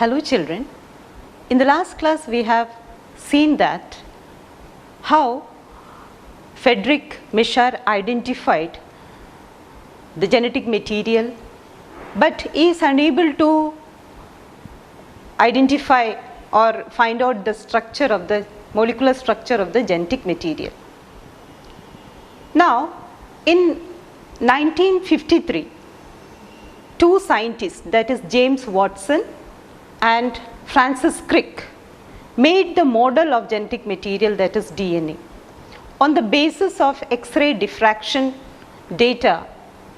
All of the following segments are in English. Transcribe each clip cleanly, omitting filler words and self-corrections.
Hello children, in the last class we have seen that how Friedrich Michar identified the genetic material, but is unable to identify or find out the structure of the molecular structure of the genetic material. Now in 1953, two scientists, that is James Watson and Francis Crick, made the model of genetic material, that is DNA, on the basis of X-ray diffraction data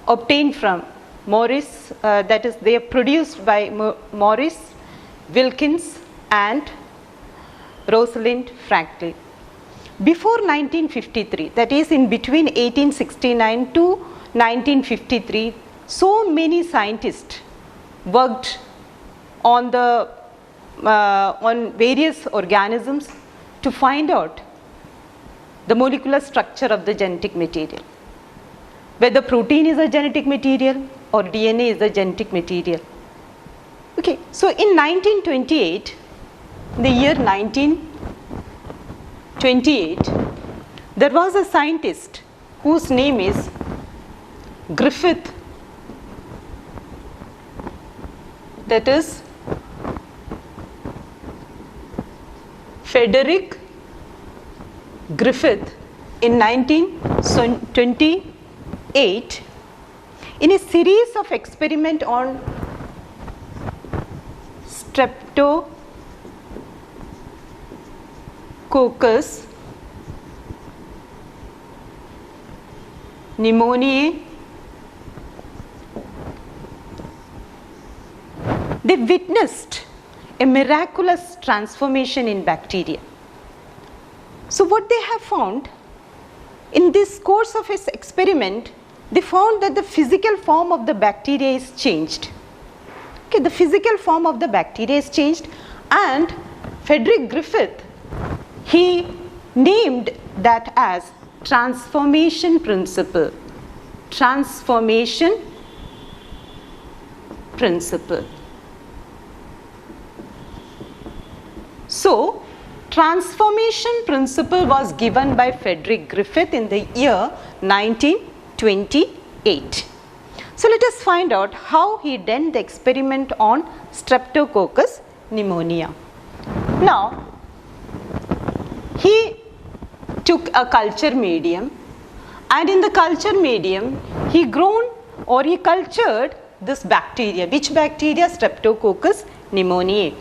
obtained from Morris, that is they are produced by Morris, Wilkins and Rosalind Franklin. Before 1953, that is in between 1869 to 1953, so many scientists worked on the on various organisms to find out the molecular structure of the genetic material, whether protein is a genetic material or DNA is a genetic material. Okay, so in 1928, the year 1928, there was a scientist whose name is Griffith, that is Frederick Griffith, in 1928, in a series of experiments on Streptococcus pneumoniae, they witnessed a miraculous transformation in bacteria. So what they have found in this course of his experiment, they found that the physical form of the bacteria is changed. Okay, the physical form of the bacteria is changed, and Frederick Griffith, he named that as transformation principle. Transformation principle. So, transformation principle was given by Frederick Griffith in the year 1928. So, let us find out how he done the experiment on Streptococcus pneumonia. Now, he took a culture medium, and in the culture medium he grown or he cultured this bacteria. Which bacteria? Streptococcus pneumoniae.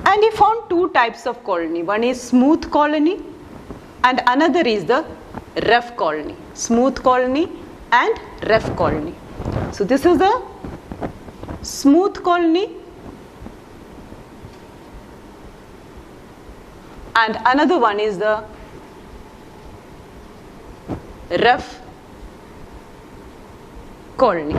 And he found two types of colony. One is smooth colony and another is the rough colony. Smooth colony and rough colony. So this is the smooth colony and another one is the rough colony.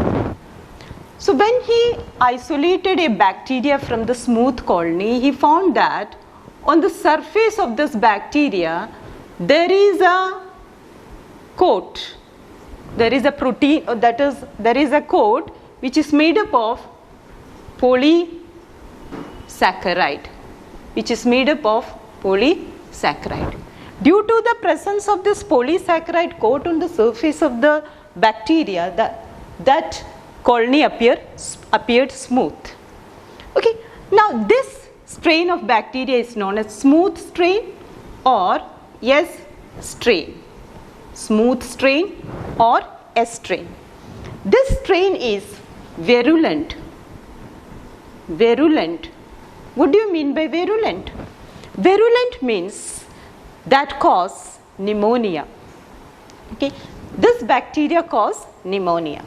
So when he isolated a bacteria from the smooth colony, he found that on the surface of this bacteria there is a coat, there is a protein, that is there is a coat which is made up of polysaccharide, which is made up of polysaccharide. Due to the presence of this polysaccharide coat on the surface of the bacteria, that colony appeared smooth. Okay. Now this strain of bacteria is known as smooth strain or S strain. Smooth strain or S strain. This strain is virulent. Virulent. What do you mean by virulent? Virulent means that cause pneumonia. Okay. This bacteria cause pneumonia.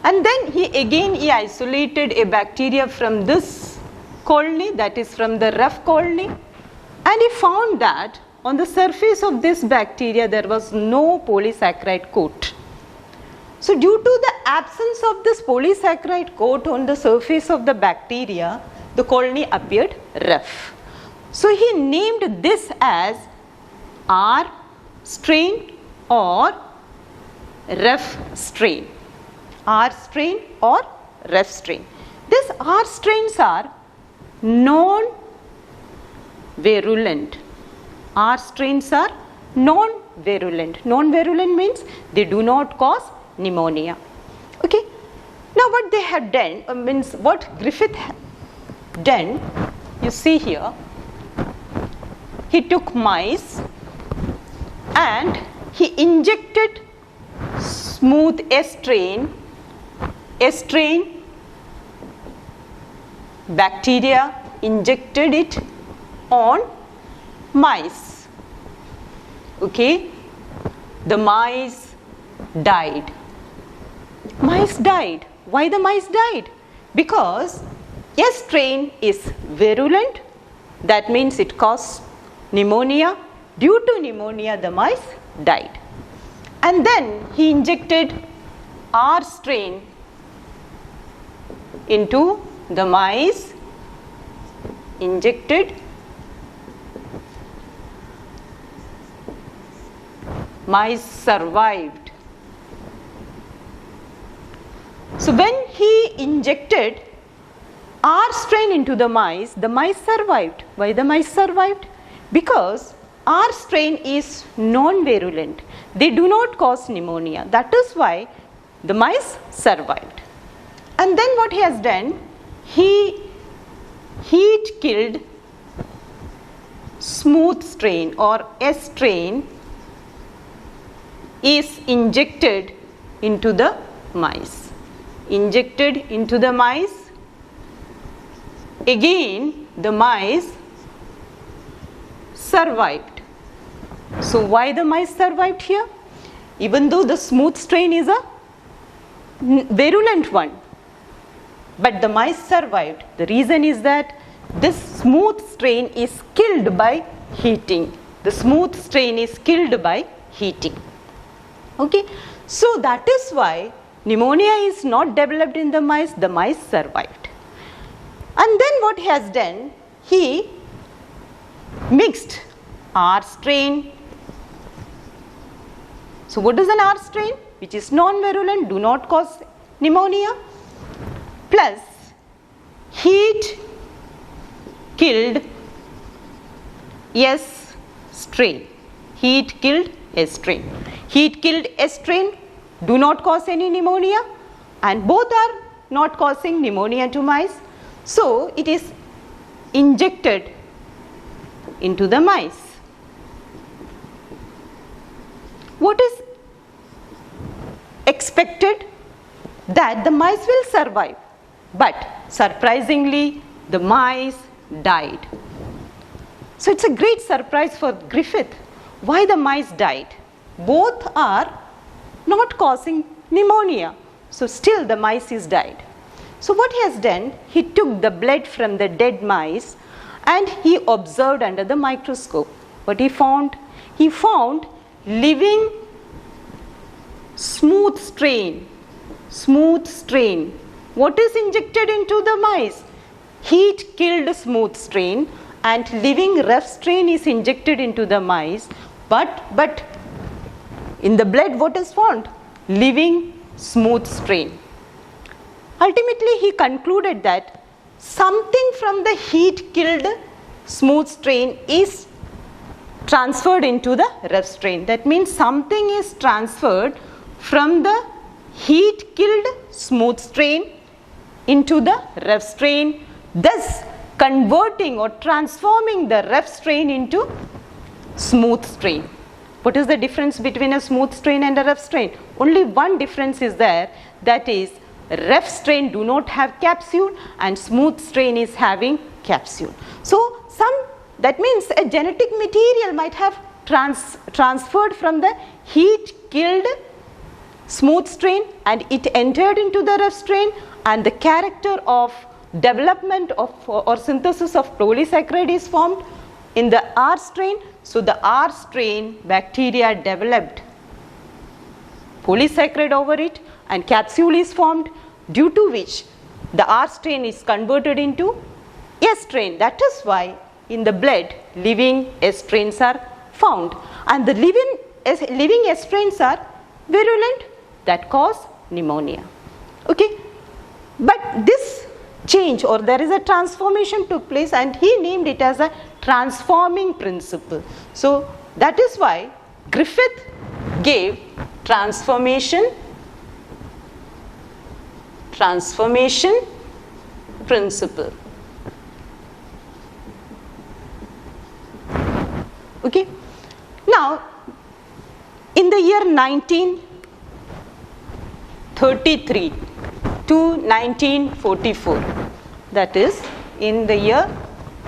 And then he isolated a bacteria from this colony, that is from the rough colony, and he found that on the surface of this bacteria there was no polysaccharide coat. So due to the absence of this polysaccharide coat on the surface of the bacteria, the colony appeared rough. So he named this as R strain or rough strain. R strain or rough strain. These R strains are non-virulent. R strains are non-virulent. Non-virulent means they do not cause pneumonia. Okay. Now what they have done, means what Griffith had done, you see here, he took mice and he injected smooth strain bacteria, injected it on mice. Okay, the mice died. Mice died. Why the mice died? Because a strain is virulent, that means it caused pneumonia. Due to pneumonia, the mice died. And then he injected R strain into the mice, injected, mice survived. So when he injected R strain into the mice survived. Why the mice survived? Because R strain is non-virulent. They do not cause pneumonia. That is why the mice survived. And then what he has done, he heat killed smooth strain or S strain is injected into the mice. Injected into the mice. Again the mice survived. So why the mice survived here? Even though the smooth strain is a virulent one, but the mice survived. The reason is that this smooth strain is killed by heating. The smooth strain is killed by heating. Okay, so that is why pneumonia is not developed in the mice survived. And then what he has done, he mixed R strain. So what is an R strain? Which is non-virulent, do not cause pneumonia, plus heat killed S strain. Heat killed S strain. Heat killed S strain, do not cause any pneumonia, and both are not causing pneumonia to mice. So it is injected into the mice. What is expected? That the mice will survive, but surprisingly the mice died. So it's a great surprise for Griffith. Why the mice died? Both are not causing pneumonia, so still the mice is died. So what he has done, he took the blood from the dead mice and he observed under the microscope. What he found? He found living smooth strain. Smooth strain. What is injected into the mice? Heat killed smooth strain and living rough strain is injected into the mice, but in the blood what is found? Living smooth strain. Ultimately he concluded that something from the heat killed smooth strain is transferred into the rough strain. That means something is transferred from the heat killed smooth strain into the rough strain, thus converting or transforming the rough strain into smooth strain. What is the difference between a smooth strain and a rough strain? Only one difference is there, that is rough strain do not have capsule and smooth strain is having capsule. So that means a genetic material might have transferred from the heat killed smooth strain and it entered into the rough strain, and the character of development of or synthesis of polysaccharide is formed in the R strain. So the R strain bacteria developed polysaccharide over it and capsule is formed, due to which the R strain is converted into S strain. That is why in the blood living S strains are found, and the living S strains are virulent, that cause pneumonia. Okay, but this change, or there is a transformation took place, and he named it as a transforming principle. So that is why Griffith gave transformation principle. Okay. Now, in the year 1933 to 1944, that is, in the year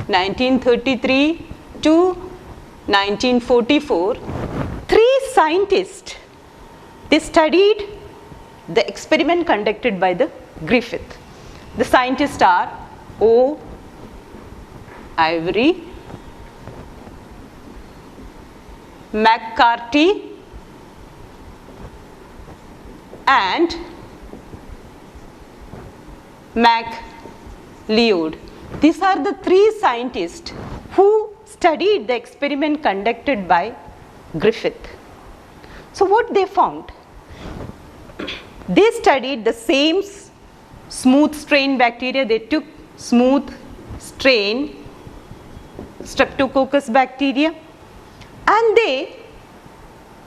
1933 to 1944, 3 scientists, they studied the experiment conducted by the Griffith. The scientists are O. Ivory, McCarthy, and MacLeod. These are the 3 scientists who studied the experiment conducted by Griffith. So what they found? They studied the same smooth strain bacteria. They took smooth strain Streptococcus bacteria, and they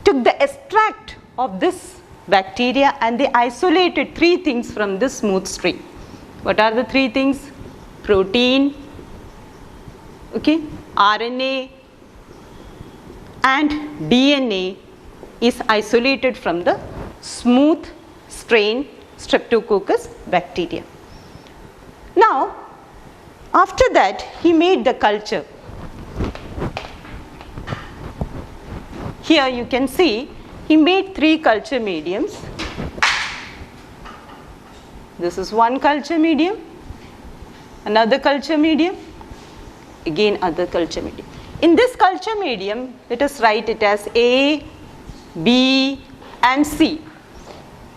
took the extract of this bacteria and they isolated 3 things from this smooth strain. What are the 3 things? Protein, okay, RNA and DNA is isolated from the smooth strain Streptococcus bacteria. Now, after that, he made the culture. Here you can see he made 3 culture mediums. This is one culture medium, another culture medium, again other culture medium. In this culture medium, let us write it as A, B and C.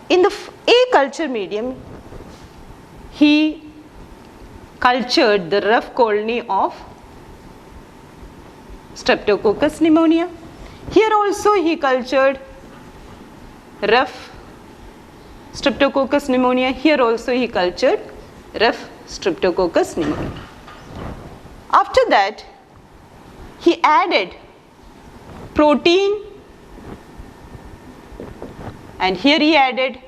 In the A culture medium, he cultured the rough colony of Streptococcus pneumonia. Here also he cultured rough Streptococcus pneumonia. Here also he cultured rough Streptococcus pneumonia. After that, he added protein, and here he added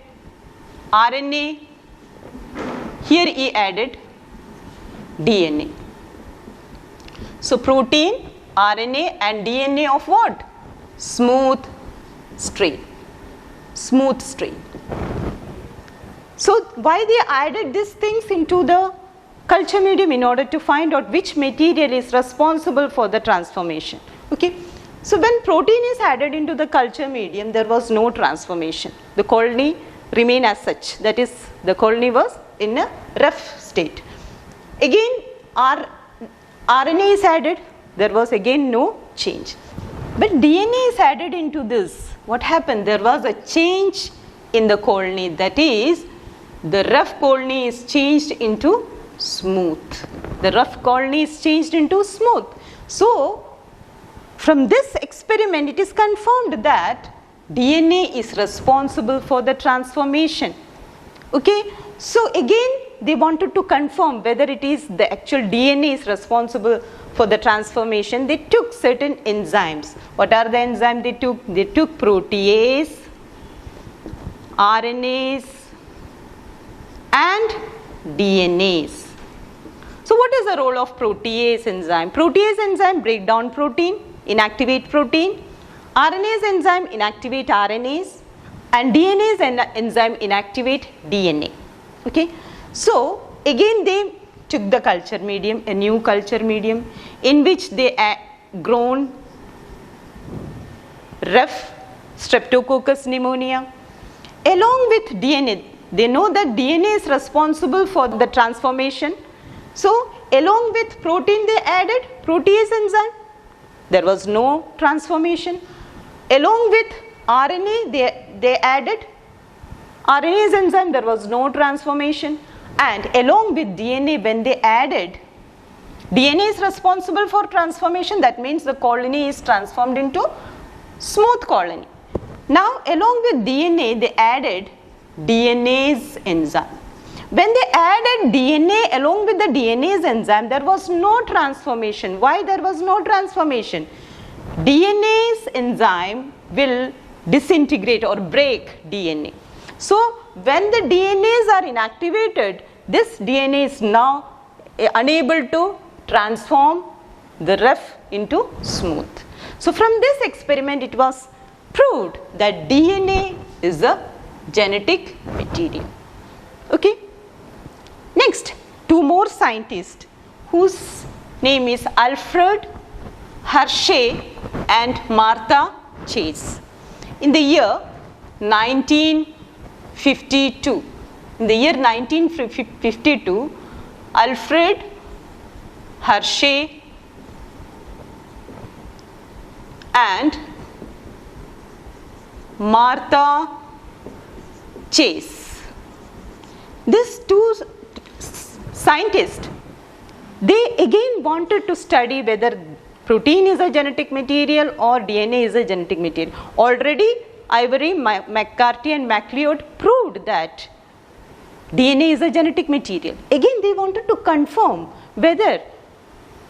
RNA, here he added DNA. So protein, RNA and DNA of what? Smooth strain. Smooth strain. So why they added these things into the culture medium? In order to find out which material is responsible for the transformation. Okay. So when protein is added into the culture medium, there was no transformation. The colony remained as such. That is, the colony was in a rough state. Again, RNA is added. There was again no change. But DNA is added into this. What happened? There was a change in the colony. That is, the rough colony is changed into smooth. The rough colony is changed into smooth. So, from this experiment, it is confirmed that DNA is responsible for the transformation. Okay. So, again, they wanted to confirm whether it is the actual DNA is responsible for the transformation. They took certain enzymes. What are the enzymes they took? They took protease, RNAs and DNAs. So what is the role of protease enzyme? Protease enzyme break down protein, inactivate protein. RNase enzyme inactivate RNAs, and DNase enzyme inactivate DNA. Okay. So again they took the culture medium, a new culture medium, in which they grown rough Streptococcus pneumonia along with DNA. They know that DNA is responsible for the transformation. So along with protein they added protease enzyme. There was no transformation. Along with RNA they added RNase enzyme. There was no transformation. And along with DNA, when they added, DNA is responsible for transformation. That means the colony is transformed into smooth colony. Now along with DNA they added DNase enzyme. When they added DNA along with the DNase enzyme, there was no transformation. Why there was no transformation? DNase enzyme will disintegrate or break DNA. So when the DNase are inactivated, this DNA is now unable to transform the rough into smooth. So from this experiment it was proved that DNA is a genetic material. Okay. Next, two more scientists whose name is Alfred Hershey and Martha Chase. In the year 1952, Alfred Hershey and Martha Chase. These two scientists, they again wanted to study whether protein is a genetic material or DNA is a genetic material. Already Ivory, McCarthy and MacLeod proved that DNA is a genetic material. Again they wanted to confirm whether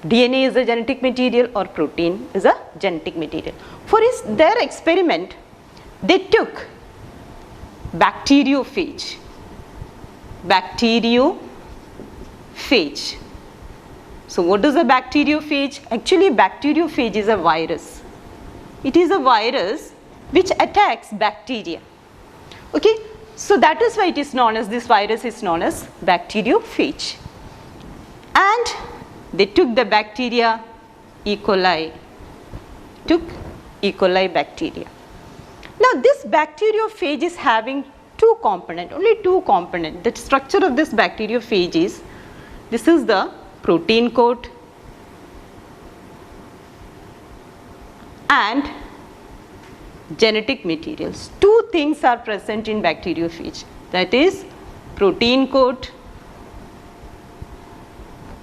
DNA is a genetic material or protein is a genetic material. For their experiment, they took bacteriophage. So what is a bacteriophage? Actually bacteriophage is a virus. It is a virus which attacks bacteria. Okay, so that is why it is known as, this virus is known as bacteriophage. And they took the bacteria E. coli, bacteria. Now this bacteriophage is having two components, only two components. The structure of this bacteriophage is, this is the protein coat and genetic materials. Two things are present in bacteriophage, that is protein coat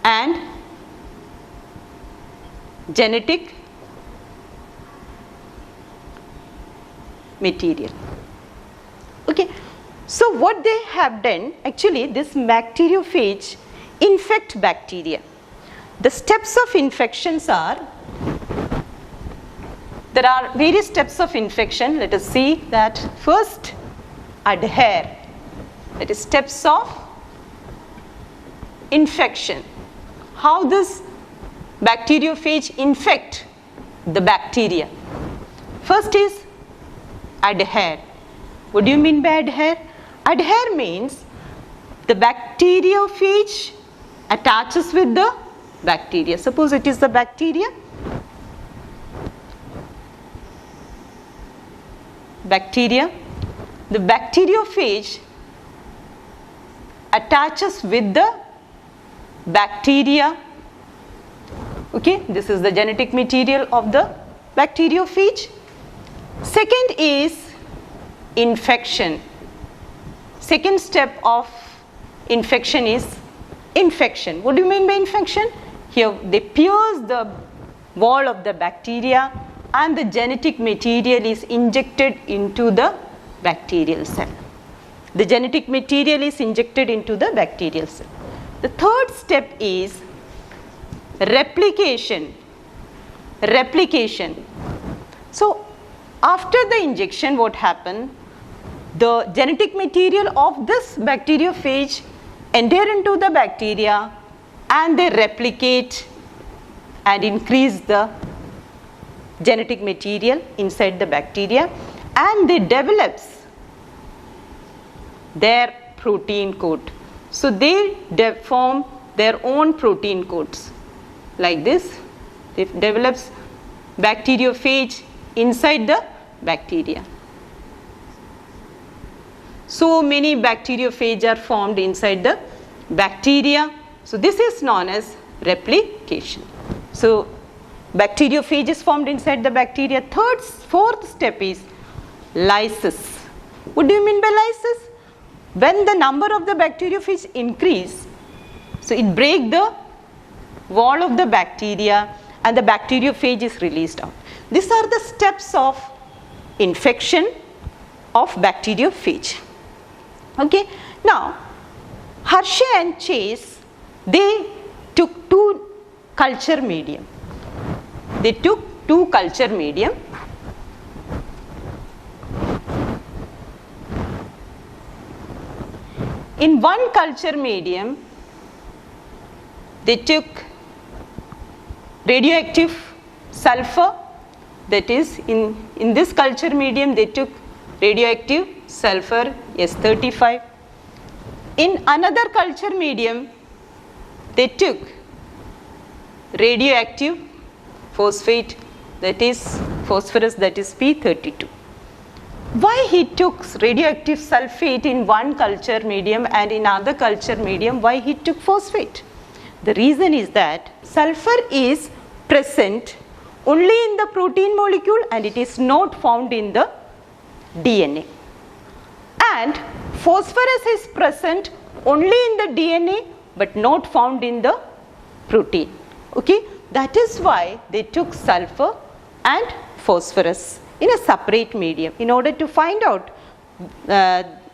and genetic material. Okay, so what they have done, actually this bacteriophage infect bacteria. The steps of infections are, there are various steps of infection. Let us see that. First, adhere, that is steps of infection. How this bacteriophage infect the bacteria? First is adhere. What do you mean by adhere? Adhere means the bacteriophage attaches with the bacteria. Suppose it is the bacteria. The bacteriophage attaches with the bacteria. Okay, this is the genetic material of the bacteriophage. Second is infection. Second step of infection is infection. What do you mean by infection? Here they pierce the wall of the bacteria and the genetic material is injected into the bacterial cell. The genetic material is injected into the bacterial cell. The third step is replication. So after the injection, what happened? The genetic material of this bacteriophage enter into the bacteria and they replicate and increase the genetic material inside the bacteria, and they develops their protein coat. So they form their own protein coats like this. It develops bacteriophage inside the bacteria. So many bacteriophage are formed inside the bacteria. So this is known as replication. So bacteriophage is formed inside the bacteria. Fourth step is lysis. What do you mean by lysis? When the number of the bacteriophage increase, so it breaks the wall of the bacteria and the bacteriophage is released out. These are the steps of infection of bacteriophage. Okay. Now, Hershey and Chase, they took two culture medium. They took two culture medium. In one culture medium, they took radioactive sulfur, that is in this culture medium they took radioactive sulfur S35. In another culture medium, they took radioactive phosphate, that is phosphorus, that is P32. Why he took radioactive sulfate in one culture medium and in other culture medium, why he took phosphate? The reason is that sulfur is present only in the protein molecule and it is not found in the DNA. And phosphorus is present only in the DNA but not found in the protein. Okay? That is why they took sulfur and phosphorus in a separate medium in order to find out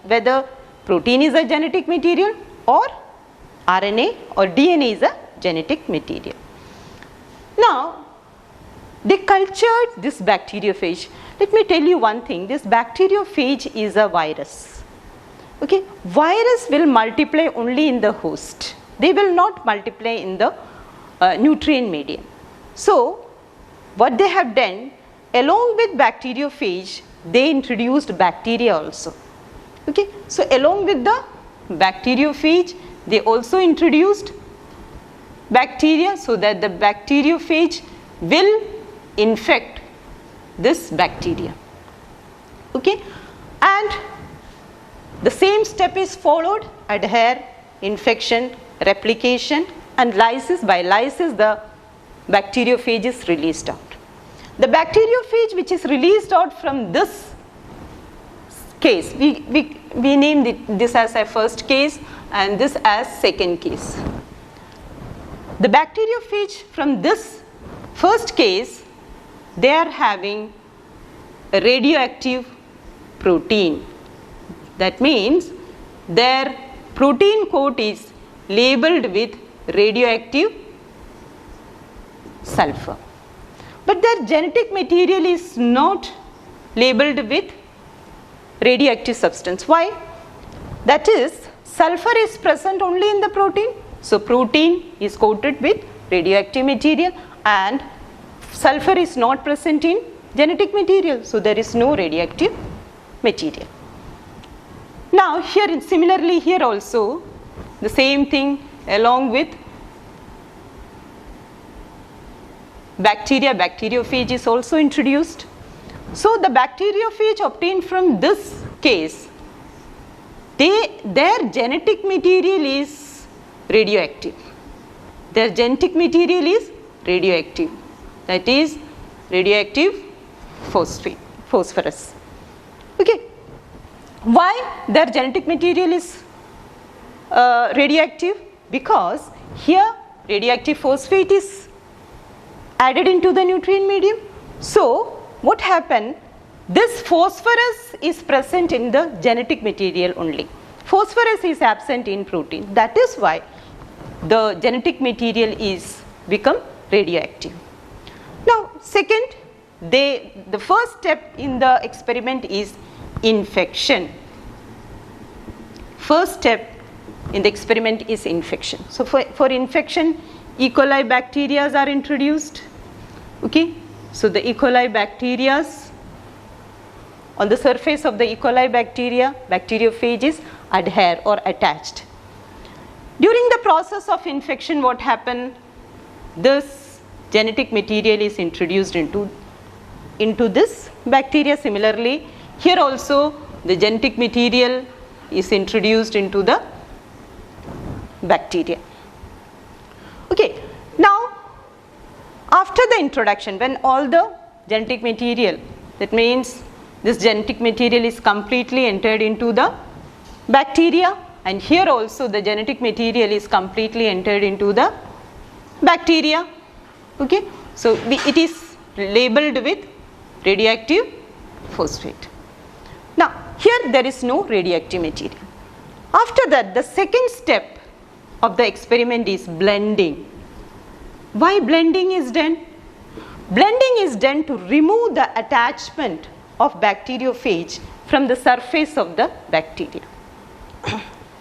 whether protein is a genetic material or RNA or DNA is a genetic material. Now, they cultured this bacteriophage. Let me tell you one thing, this bacteriophage is a virus. Okay? Virus will multiply only in the host. They will not multiply in the nutrient medium. So, what they have done, along with bacteriophage, they introduced bacteria also. Okay? So, along with the bacteriophage, they also introduced bacteria so that the bacteriophage will infect this bacteria. Okay? And the same step is followed: adhere, infection, replication, and lysis. By lysis, the bacteriophage is released out. The bacteriophage which is released out from this case, we name this as a first case and this as second case. The bacteriophage from this first case, they are having a radioactive protein. That means their protein coat is labeled with radioactive sulfur. But their genetic material is not labeled with radioactive substance. Why? That is, sulfur is present only in the protein. So, protein is coated with radioactive material and sulfur is not present in genetic material. So, there is no radioactive material. Now, here similarly here also the same thing along with bacteria, bacteriophage is also introduced. So, the bacteriophage obtained from this case, their genetic material is radioactive. Their genetic material is radioactive, that is radioactive phosphorus. Okay. Why their genetic material is radioactive? Because here radioactive phosphate is added into the nutrient medium. So, what happened? This phosphorus is present in the genetic material only. Phosphorus is absent in protein. That is why the genetic material is become radioactive. Now, second, the first step in the experiment is infection. First step in the experiment is infection. So, for infection, E. coli bacteria are introduced. Okay. So, the E. coli bacteria, on the surface of the E. coli bacteria, bacteriophages adhere or attached. During the process of infection, what happened? This genetic material is introduced into this bacteria. Similarly, here also the genetic material is introduced into the bacteria. Okay. Now, after the introduction, when all the genetic material, that means this genetic material is completely entered into the bacteria, and here also the genetic material is completely entered into the bacteria. Okay. So, it is labeled with radioactive phosphate. Now, here there is no radioactive material. After that, the second step of the experiment is blending. Why blending is done? Blending is done to remove the attachment of bacteriophage from the surface of the bacteria.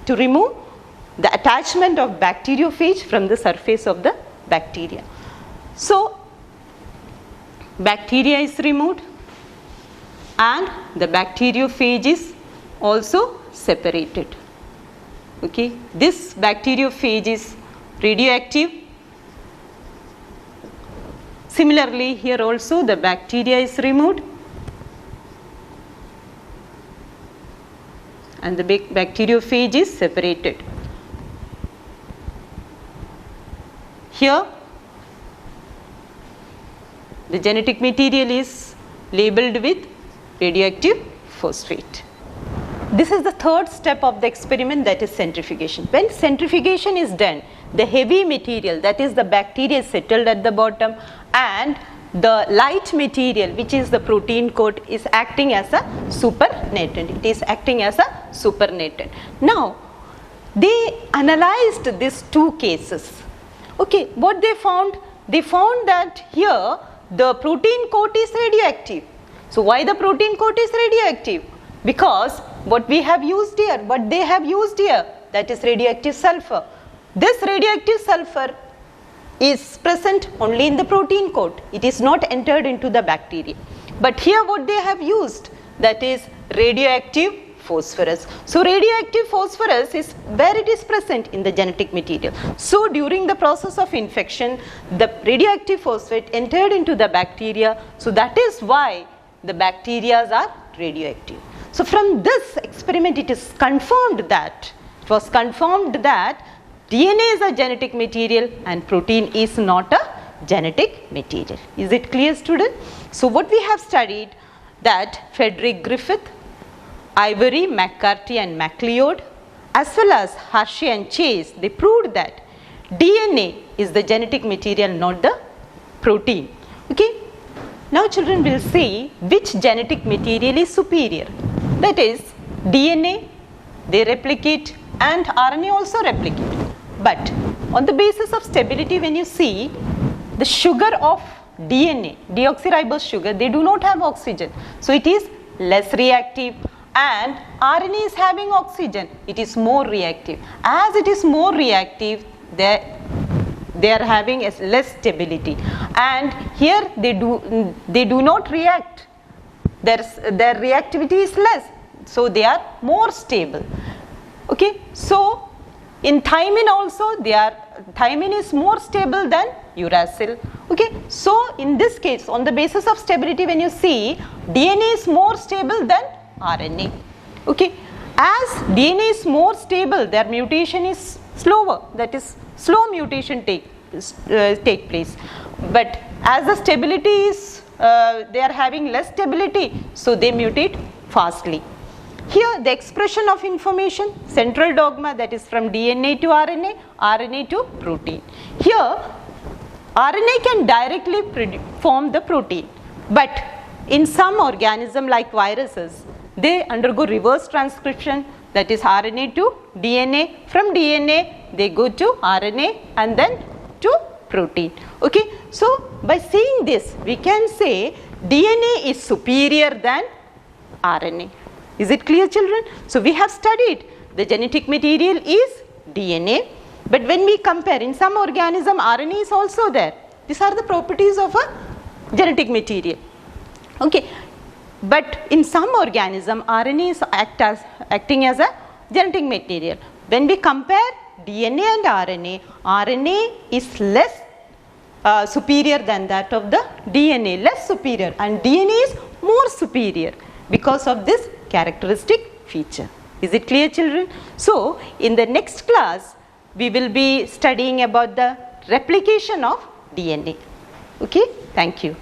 To remove the attachment of bacteriophage from the surface of the bacteria. So, bacteria is removed and the bacteriophage is also separated. Okay. This bacteriophage is radioactive. Similarly, here also the bacteria is removed and the bacteriophage is separated. Here the genetic material is labeled with radioactive phosphate. This is the third step of the experiment, that is centrifugation. When centrifugation is done, the heavy material, that is the bacteria, is settled at the bottom and the light material, which is the protein coat, is acting as a supernatant. It is acting as a supernatant. Now, they analyzed these two cases. Okay, what they found? They found that here the protein coat is radioactive. So, why the protein coat is radioactive? Because what we have used here, what they have used here, that is radioactive sulfur. This radioactive sulfur is present only in the protein coat. It is not entered into the bacteria. But here what they have used, that is radioactive phosphorus. So, radioactive phosphorus is where it is present in the genetic material. So, during the process of infection, the radioactive phosphate entered into the bacteria. So, that is why the bacteria are radioactive. So, from this experiment it is confirmed that, it was confirmed that DNA is a genetic material and protein is not a genetic material. Is it clear, student? So, what we have studied, that Frederick Griffith, Ivory, McCarthy and MacLeod, as well as Hershey and Chase, they proved that DNA is the genetic material, not the protein. Okay. Now, children will see which genetic material is superior. That is, DNA, they replicate and RNA also replicate. But on the basis of stability, when you see the sugar of DNA, deoxyribose sugar, they do not have oxygen. So, it is less reactive, and RNA is having oxygen, it is more reactive. As it is more reactive, they are having a less stability, and here they do not react. Their reactivity is less, so they are more stable. Okay, so in thymine also, thymine is more stable than uracil. Okay, so in this case, on the basis of stability, when you see, DNA is more stable than RNA. Okay, as DNA is more stable, their mutation is slower, that is slow mutation take place. But as the stability is, they are having less stability, so they mutate fastly. Here the expression of information, central dogma, that is from DNA to RNA, RNA to protein. Here RNA can directly form the protein, but in some organism like viruses, they undergo reverse transcription, that is RNA to DNA, from DNA they go to RNA and then to protein. Okay, so by seeing this, we can say DNA is superior than RNA. Is it clear, children? So, we have studied the genetic material is DNA, but when we compare, in some organism RNA is also there. These are the properties of a genetic material. Okay, but in some organism RNA is acting as a genetic material. When we compare DNA and RNA, RNA is less superior than that of the DNA, less superior, and DNA is more superior because of this characteristic feature. Is it clear, children? So, in the next class, we will be studying about the replication of DNA. Okay, thank you.